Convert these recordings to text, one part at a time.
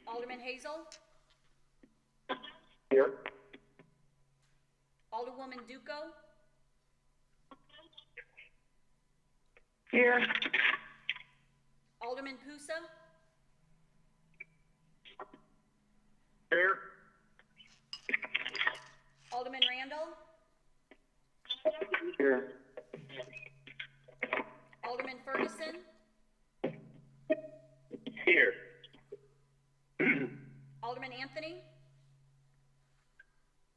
Alderman Hazel. Here. Alderwoman Duco. Here. Alderman Pusa. Here. Alderman Randall. Here. Alderman Ferguson. Here. Alderman Anthony.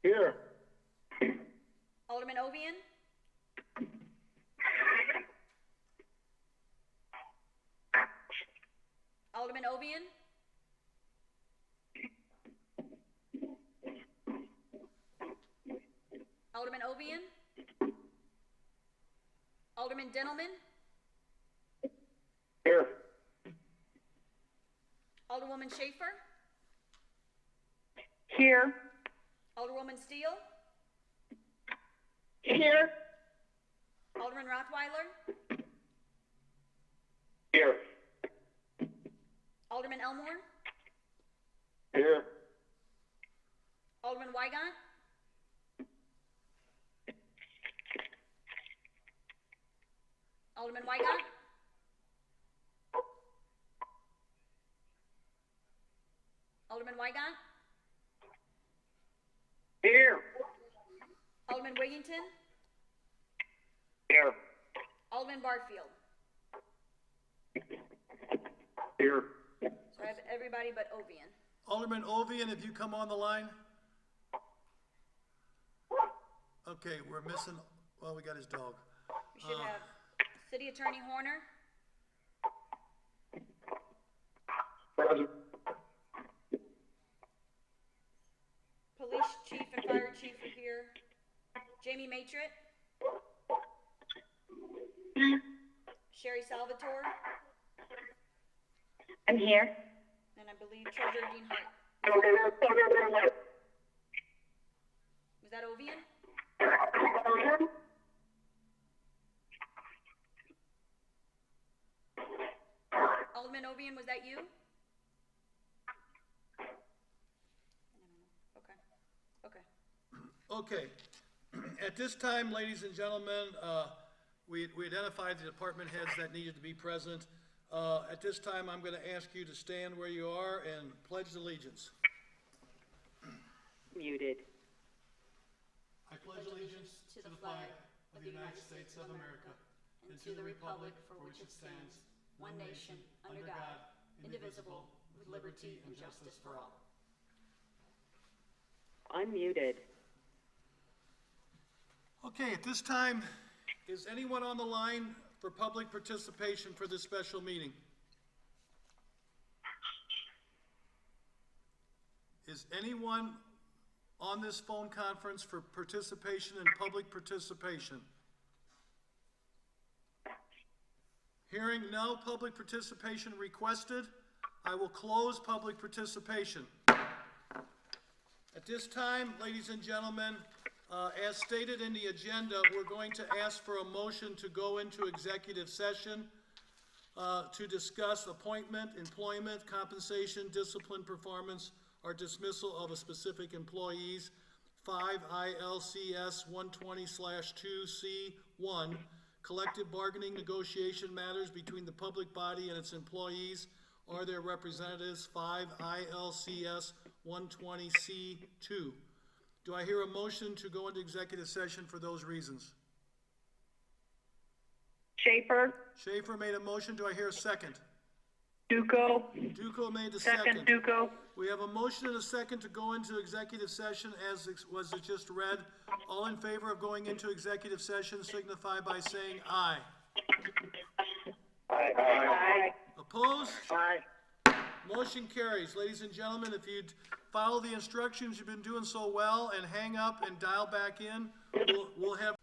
Here. Alderman Ovian. Alderman Ovian. Alderman Ovian. Alderman Dentelman. Here. Alderwoman Schaefer. Here. Alderwoman Steele. Here. Alderman Rothweiler. Here. Alderman Elmore. Here. Alderman Weigant. Alderman Weigant. Alderman Weigant. Here. Alderman Wiggington. Here. Alderman Barfield. Here. So I have everybody but Ovian. Alderman Ovian, if you come on the line. Okay, we're missing, well, we got his dog. We should have City Attorney Horner. Present. Police Chief and Fire Chief are here. Jamie Matrit. Sherry Salvatore. I'm here. And I believe Treasurer Dean Hart. Was that Ovian? Alderman Ovian, was that you? Okay. Okay, at this time, ladies and gentlemen, we identified the department heads that needed to be present. At this time, I'm going to ask you to stand where you are and pledge allegiance. Muted. I pledge allegiance to the flag of the United States of America and to the republic for which it stands, one nation, under God, indivisible, with liberty and justice for all. Unmuted. Okay, at this time, is anyone on the line for public participation for this special meeting? Is anyone on this phone conference for participation in public participation? Hearing no public participation requested, I will close public participation. At this time, ladies and gentlemen, as stated in the agenda, we're going to ask for a motion to go into executive session to discuss appointment, employment, compensation, discipline, performance, or dismissal of a specific employees, 5 ILCS 120/2C1, collective bargaining negotiation matters between the public body and its employees or their representatives, 5 ILCS 120C2. Do I hear a motion to go into executive session for those reasons? Schaefer. Schaefer made a motion. Do I hear a second? Duco. Duco made the Second. Duco. We have a motion and a second to go into executive session as was it just read. All in favor of going into executive session signify by saying aye. Aye. Aye. Opposed? Aye. Motion carries. Ladies and gentlemen, if you'd follow the instructions you've been doing so well and hang up and dial back in, we'll have...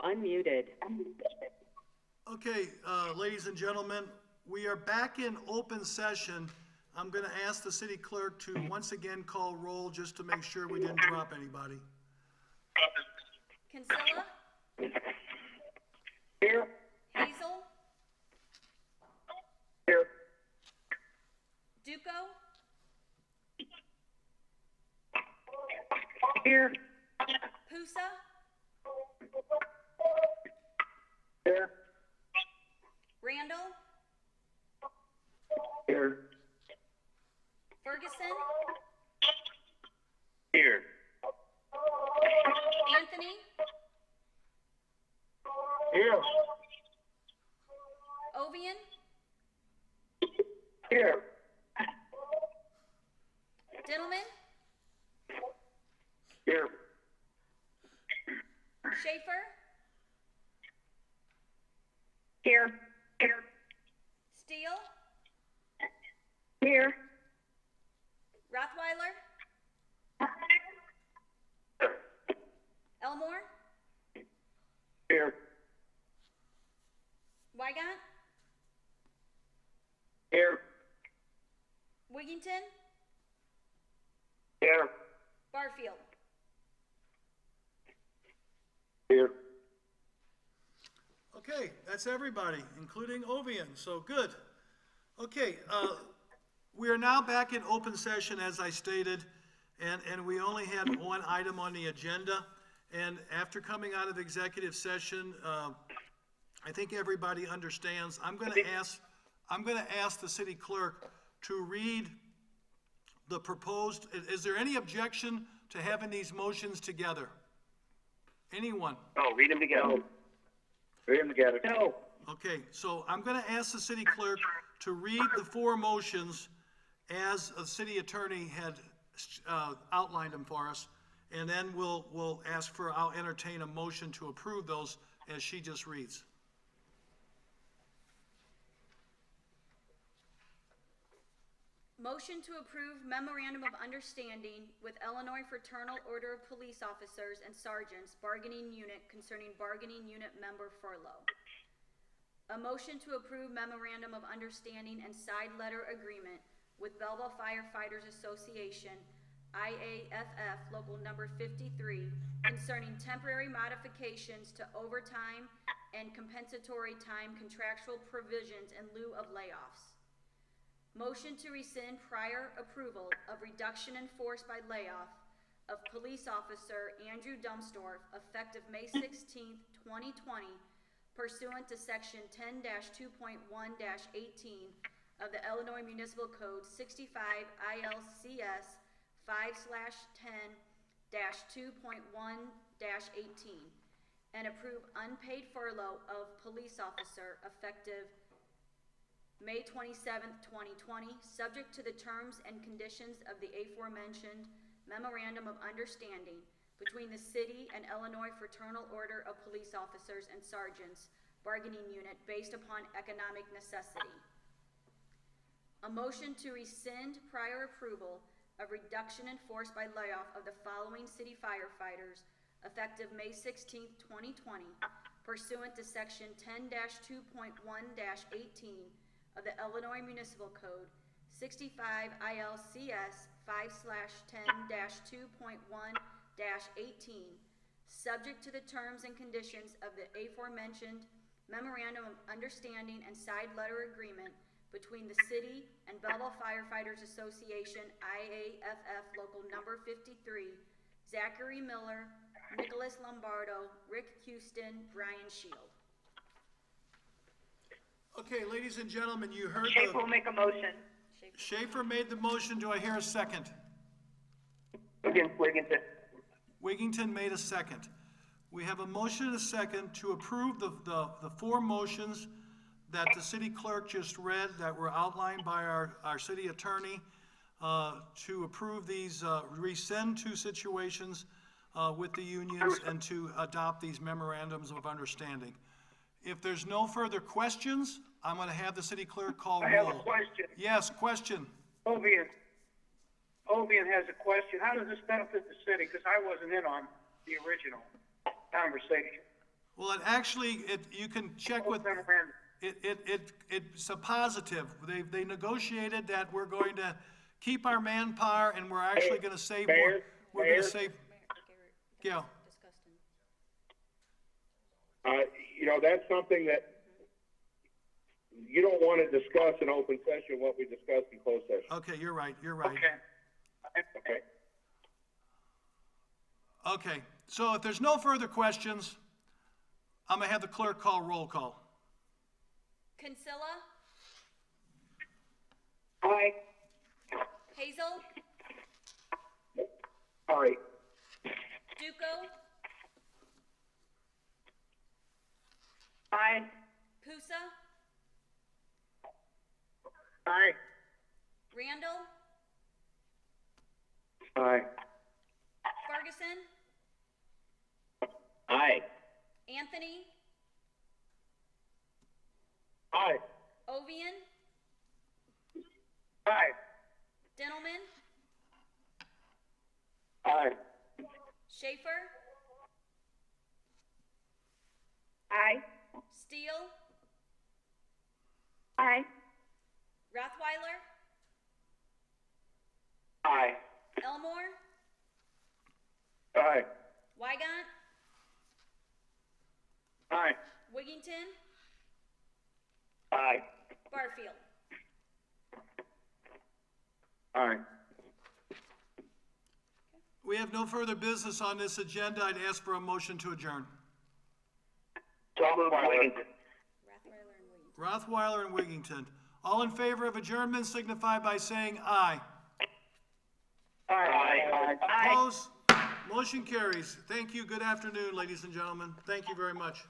Unmuted. Okay, ladies and gentlemen, we are back in open session. I'm going to ask the city clerk to once again call roll just to make sure we didn't drop anybody. Kinsella. Here. Hazel. Here. Anthony, Here. Ovian, Here. Dillman, Here. Schaefer, Here. Here. Steele, Here. Rothweiler, Elmore, Here. Wygant, Here. Wigington, Here. Barfield. Here. Okay, that's everybody, including Ovian, so good. Okay, we are now back in open session, as I stated, and we only had one item on the agenda. And after coming out of executive session, I think everybody understands. I'm gonna ask the city clerk to read the proposed, is there any objection to having these motions together? Anyone? No, read them together. Read them together. No. Okay, so I'm gonna ask the city clerk to read the four motions as the city attorney had, outlined them for us. And then we'll I'll entertain a motion to approve those as she just reads. Motion to approve memorandum of understanding with Illinois Fraternal Order of Police Officers and Sergeants Bargaining Unit concerning bargaining unit member furlough. A motion to approve memorandum of understanding and side letter agreement with Belleville Firefighters Association, IAFF Local Number 53, concerning temporary modifications to overtime and compensatory time contractual provisions in lieu of layoffs. Motion to rescind prior approval of reduction in force by layoff of police officer Andrew Dumsdorf effective May 16th, 2020 pursuant to section 10-2.1-18 of the Illinois Municipal Code 65 ILCS 5/10-2.1-18 and approve unpaid furlough of police officer effective May 27th, 2020, subject to the terms and conditions of the aforementioned Memorandum of Understanding between the City and Illinois Fraternal Order of Police Officers and Sergeants Bargaining Unit based upon economic necessity. A motion to rescind prior approval of reduction in force by layoff of the following city firefighters effective May 16th, 2020, pursuant to section 10-2.1-18 of the Illinois Municipal Code 65 ILCS 5/10-2.1-18, subject to the terms and conditions of the aforementioned Memorandum of Understanding and Side Letter Agreement between the City and Belleville Firefighters Association, IAFF Local Number 53, Zachary Miller, Nicholas Lombardo, Rick Houston, Brian Shield. Okay, ladies and gentlemen, you heard Schaefer will make a motion. Schaefer made the motion. Do I hear a second? Wigington. Wigington made a second. We have a motion and a second to approve the four motions that the city clerk just read that were outlined by our city attorney, to approve these, rescind two situations with the unions and to adopt these memorandums of understanding. If there's no further questions, I'm gonna have the city clerk call roll. I have a question. Yes, question. Ovian has a question. How does this benefit the city? Because I wasn't in on the original conversation. Well, you can check with, Memorandum. it's a positive. They negotiated that we're going to keep our manpower and we're actually gonna save more. Mayor, We're gonna Mayor. save, yeah. That's something that you don't want to discuss in open session, what we discussed in closed session. Okay, you're right. Okay. Okay. Okay, so if there's no further questions, I'm gonna have the clerk call roll call. Kinsella, Aye. Hazel, Aye. Duco, Aye. Pusa, Aye. Randall, Aye. Ferguson, Aye. Anthony, Aye. Ovian, Aye. Dintelman, Aye. Schaefer, Aye. Steele, Aye. Rothweiler, Aye. Elmore, Aye. Wygant, Aye. Wiggington, Aye. Barfield. Aye. We have no further business on this agenda. I'd ask for a motion to adjourn. Rothweiler and Wiggington. Rothweiler and Wiggington. All in favor of adjournment signify by saying aye. Aye. Opposed? Motion carries. Thank you. Good afternoon, ladies and gentlemen. Thank you very much.